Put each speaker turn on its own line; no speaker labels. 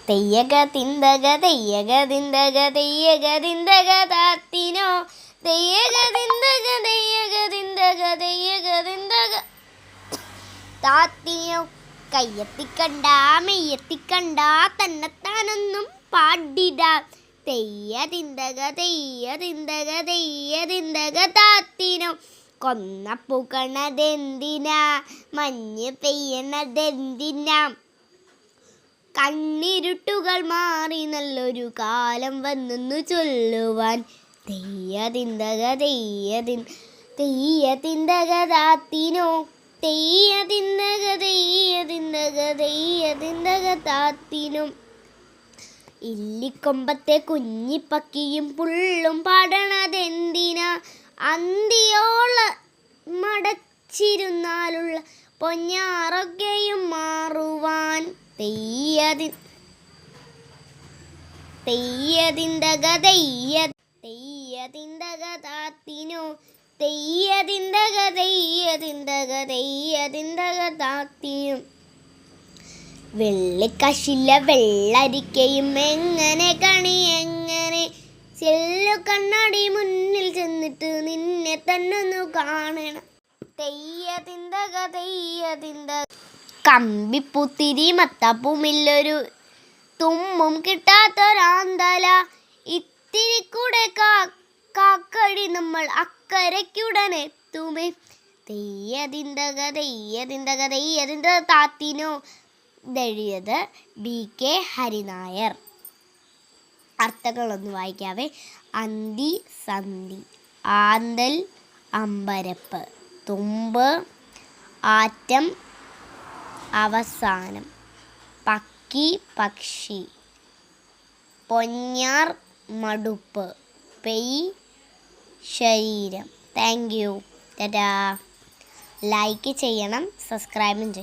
തെയ്യക തിന്തക തെയ്യക തിന്തക തെയ്യക തിന്തക താത്തിനോ തെയ്യക തിന്തക തെയ്യക തിന്തക തെയ്യക തിന്തക താത്തിനോ കയ്യെത്തിക്കണ്ട മെയ്യെത്തിക്കണ്ട തന്നെത്താനൊന്നും പാടിടാം തെയ്യ തിന്തക തെയ്യ തിന്തക തെയ്യ തിന്തക താത്തിനോ കൊന്ന പൂക്കണതെന്തിനാ മഞ്ഞ് പെയ്യണതെന്തിനാ കണ്ണിരുട്ടുകൾ മാറി നല്ലൊരു കാലം വന്നെന്നു ചൊല്ലുവാൻ തെയ്യ തിന്തക തെയ്യ തെയ്യ തിന്തക താത്തിനോ തെയ്യ തിന്തക തെയ്യ തിന്തക തെയ്യ തിന്തക താത്തിനോ ഇല്ലിക്കൊമ്പത്തെ കുഞ്ഞിപ്പക്കിയും പുള്ളും പാടണതെന്തിനാ അന്തിയോള മടച്ചിരുന്നാലുള്ള പൊന്നാറൊക്കെയും മാറുവാൻ തെയ്യ തിന്തക തെയ്യ തെയ്യ തിന്തക താത്തിനോ തെയ്യ തിന്തക തെയ്യ തിന്തക തെയ്യ തിന്തക താത്തിനും വെള്ളിക്കശില വെള്ളരിക്കയും എങ്ങനെ കണി എങ്ങനെ ചെല്ലു കണ്ണാടി മുന്നിൽ ചെന്നിട്ട് നിന്നെ തന്നെ കാണണം തെയ്യ തിന്തക തെയ്യ തിന്തക കമ്പിപ്പൂത്തിരി മത്തപ്പൂമില്ലൊരു തുമ്മും കിട്ടാത്തൊരാന്തല ഇത്തിരി കൂടെ കാക്കടി നമ്മൾ അക്കരയ്ക്കുടനെത്തുമേ തെയ്യ തിന്തക തെയ്യ തിന്തക തെയ്യ തിന്തക താത്തിനോ ഇതെഴുതിയത് BK ഹരിനായർ. അർത്ഥങ്ങളൊന്ന് വായിക്കാവേ. അന്തി സന്ധി, ആന്തൽ അമ്പരപ്പ്, തുമ്പ് ആറ്റം അവസാനം, പക്കി പക്ഷി, പൊന്നാർ മടുപ്പ്, പെയ് ശരീരം. Thank you. ടാറ്റാ. ലൈക്ക് ചെയ്യണം, സബ്സ്ക്രൈബും ചെയ്യണം.